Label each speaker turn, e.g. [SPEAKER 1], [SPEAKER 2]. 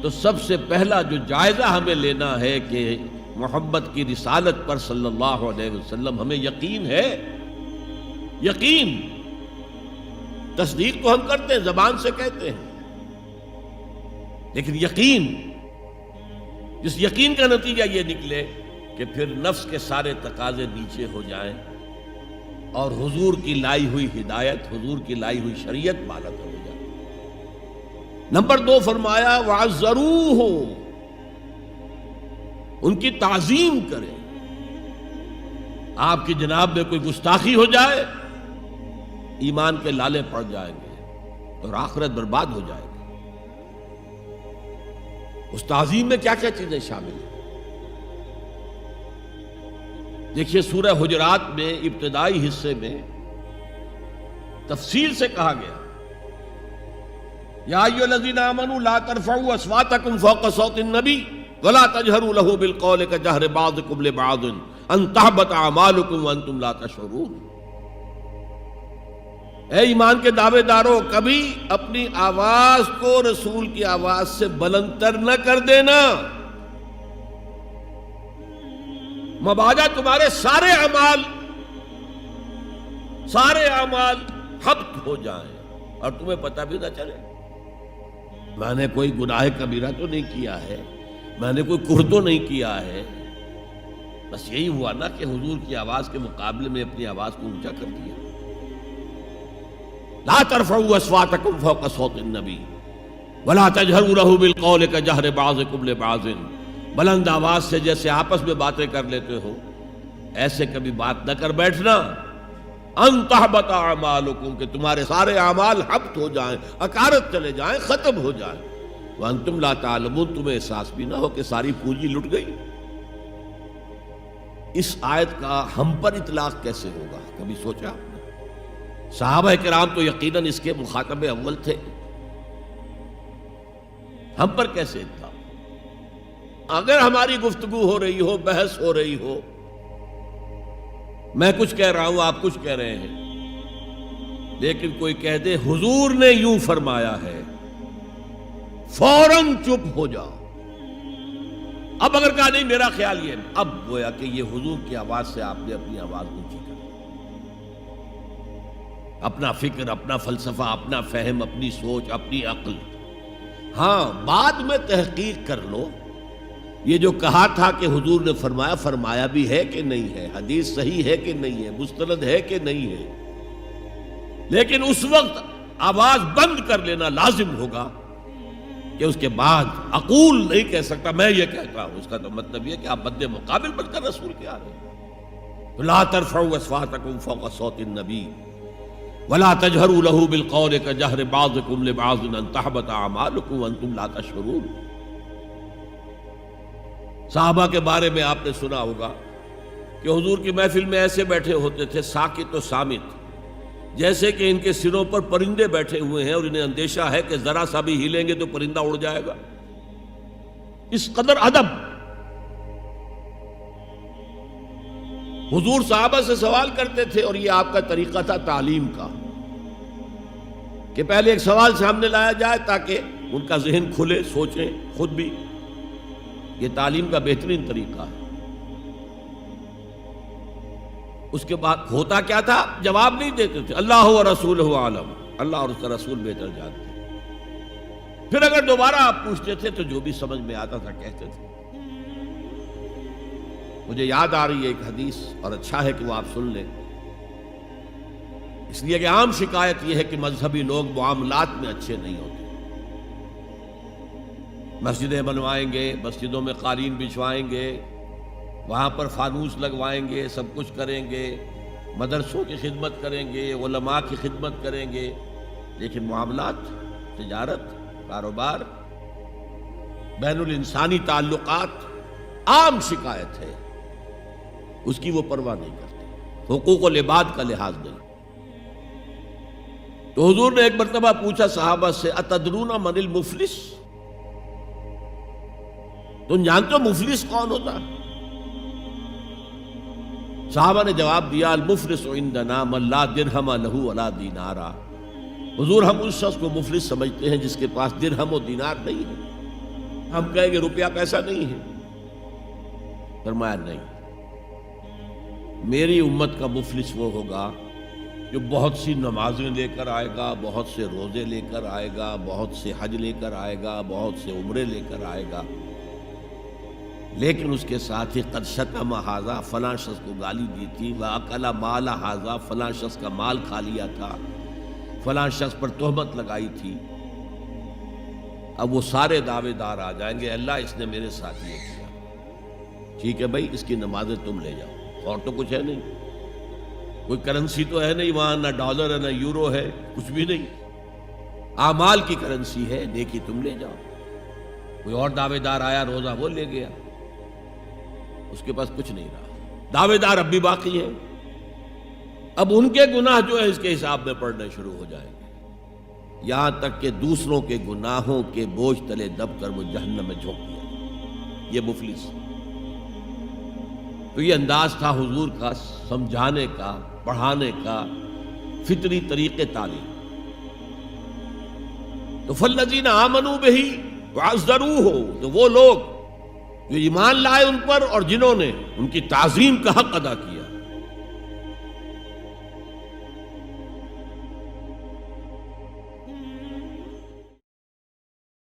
[SPEAKER 1] تو سب سے پہلا جو جائزہ ہمیں لینا ہے کہ محمد کی رسالت پر صلی اللہ علیہ وسلم ہمیں یقین ہے. یقین، تصدیق تو ہم کرتے ہیں، زبان سے کہتے ہیں، لیکن یقین، جس یقین کا نتیجہ یہ نکلے کہ پھر نفس کے سارے تقاضے نیچے ہو جائیں اور حضور کی لائی ہوئی ہدایت، حضور کی لائی ہوئی شریعت بالغ ہو جائے. نمبر 2 فرمایا وَعَزَّرُوهُ، ان کی تعظیم کریں. آپ کی جناب میں کوئی گستاخی ہو جائے، ایمان کے لالے پڑ جائیں گے اور آخرت برباد ہو جائے گی. اس تعظیم میں کیا کیا چیزیں شامل ہیں؟ دیکھیے سورہ حجرات میں ابتدائی حصے میں تفصیل سے کہا گیا یا ایھا الذین آمنوا لا ترفعوا اصواتکم فوق صوت النبی ولا تجہروا له بالقول کجہر بعضکم لبعض ان تحبط اعمالکم وانتم لا تشعرون. اے ایمان کے دعوے دارو، کبھی اپنی آواز کو رسول کی آواز سے بلندتر نہ کر دینا، مبادا تمہارے سارے اعمال حبط ہو جائیں اور تمہیں پتہ بھی نہ چلے. میں نے کوئی گناہ کبیرہ تو نہیں کیا ہے، میں نے کوئی کفر تو نہیں کیا ہے، بس یہی ہوا نا کہ حضور کی آواز کے مقابلے میں اپنی آواز کو اونچا کر دیا. لا ترفعوا اصواتکم فوق صوت النبی ولا تجہروا له بالقول کجہر بعضکم لبعض، بلند آواز سے جیسے آپس میں باتیں کر لیتے ہو ایسے کبھی بات نہ کر بیٹھنا. ان تحبط اعمالکم، کہ تمہارے سارے اعمال حبط ہو جائیں، اکارت چلے جائیں، ختم ہو جائیں. وانتم لا تعلمون، تمہیں احساس بھی نہ ہو کہ ساری پونجی لٹ گئی. اس آیت کا ہم پر اطلاق کیسے ہوگا؟ کبھی سوچا؟ صحابہ کرام تو یقیناً اس کے مخاطب اول تھے، ہم پر کیسے اطلاق؟ اگر ہماری گفتگو ہو رہی ہو، بحث ہو رہی ہو، میں کچھ کہہ رہا ہوں، آپ کچھ کہہ رہے ہیں، لیکن کوئی کہہ دے حضور نے یوں فرمایا ہے، فوراً چپ ہو جاؤ. اب اگر کہا نہیں میرا خیال یہ، اب گویا کہ یہ حضور کی آواز سے آپ نے اپنی آواز اونچی کر، اپنا فکر، اپنا فلسفہ، اپنا فہم، اپنی سوچ، اپنی عقل. ہاں بعد میں تحقیق کر لو، یہ جو کہا تھا کہ حضور نے فرمایا، فرمایا بھی ہے کہ نہیں ہے، حدیث صحیح ہے کہ نہیں ہے، مستند ہے کہ نہیں ہے. لیکن اس وقت آواز بند کر لینا لازم ہوگا کہ اس کے بعد اقول نہیں کہہ سکتا میں یہ کہتا ہوں. اس کا تو مطلب یہ کہ آپ مد مقابل بن کر رسول کے آ رہے ہیں. لا ترفعوا اصواتکم فوق صوت النبی ولا تجہروا له بالقول کجہر بعضکم لبعض ان تحبط اعمالکم وانتم لا تشعرون. صحابہ کے بارے میں آپ نے سنا ہوگا کہ حضور کی محفل میں ایسے بیٹھے ہوتے تھے ساکت و صامت، جیسے کہ ان کے سروں پر پرندے بیٹھے ہوئے ہیں اور انہیں اندیشہ ہے کہ ذرا سا بھی ہلیں گے تو پرندہ اڑ جائے گا. اس قدر ادب. حضور صحابہ سے سوال کرتے تھے اور یہ آپ کا طریقہ تھا تعلیم کا کہ پہلے ایک سوال سامنے لایا جائے تاکہ ان کا ذہن کھلے، سوچیں خود بھی. یہ تعلیم کا بہترین طریقہ ہے. اس کے بعد ہوتا کیا تھا؟ جواب نہیں دیتے تھے، اللہ و رسولہ عالم، اللہ اور اس کا رسول بہتر جانتے. پھر اگر دوبارہ آپ پوچھتے تھے تو جو بھی سمجھ میں آتا تھا کہتے تھے. مجھے یاد آ رہی ہے ایک حدیث اور اچھا ہے کہ وہ آپ سن لیں، اس لیے کہ عام شکایت یہ ہے کہ مذہبی لوگ معاملات میں اچھے نہیں ہوتے. مسجدیں بنوائیں گے، مسجدوں میں قالین بچھوائیں گے، وہاں پر فانوس لگوائیں گے، سب کچھ کریں گے، مدرسوں کی خدمت کریں گے، علماء کی خدمت کریں گے، لیکن معاملات، تجارت، کاروبار، بین الانسانی تعلقات عام شکایت ہے، اس کی وہ پرواہ نہیں کرتے، حقوق العباد کا لحاظ نہیں. تو حضور نے ایک مرتبہ پوچھا صحابہ سے اتدرون من المفلس، تم جانتے ہو مفلس کون ہوتا؟ صحابہ نے جواب دیا المفلس عندنا من لا درہم لہ ولا دینارا. حضور ہم اس شخص کو مفلس سمجھتے ہیں جس کے پاس درہم و دینار نہیں ہے. ہم کہیں گے روپیہ پیسہ نہیں ہے. فرمایا نہیں، میری امت کا مفلس وہ ہوگا جو بہت سی نمازیں لے کر آئے گا، بہت سے روزے لے کر آئے گا، بہت سے حج لے کر آئے گا، بہت سے عمرے لے کر آئے گا، لیکن اس کے ساتھ ہی قد شتم ھذا، فلاں شخص کو گالی دی تھی، واکل مال ھذا، فلاں شخص کا مال کھا لیا تھا، فلاں شخص پر تہمت لگائی تھی. اب وہ سارے دعوے دار آ جائیں گے، اللہ اس نے میرے ساتھ یہ کیا. ٹھیک ہے بھائی، اس کی نمازیں تم لے جاؤ، اور تو کچھ ہے نہیں، کوئی کرنسی تو ہے نہیں وہاں، نہ ڈالر ہے نہ یورو ہے، کچھ بھی نہیں، اعمال کی کرنسی ہے، نیکی تم لے جاؤ. کوئی اور دعوے دار آیا، روزہ وہ لے گیا، اس کے پاس کچھ نہیں رہا. دعوے دار اب بھی باقی ہیں، اب ان کے گناہ جو ہے اس کے حساب میں پڑنے شروع ہو جائیں گے، یہاں تک کہ دوسروں کے گناہوں کے بوجھ تلے دب کر وہ جہنم میں جھونک دیا. یہ مفلس. تو یہ انداز تھا حضور کا سمجھانے کا، پڑھانے کا، فطری طریقے تعلیم. تو فالذین آمنوا بہ وعزروہ، تو وہ لوگ جو ایمان لائے ان پر اور جنہوں نے ان کی تعظیم کا حق ادا کیا.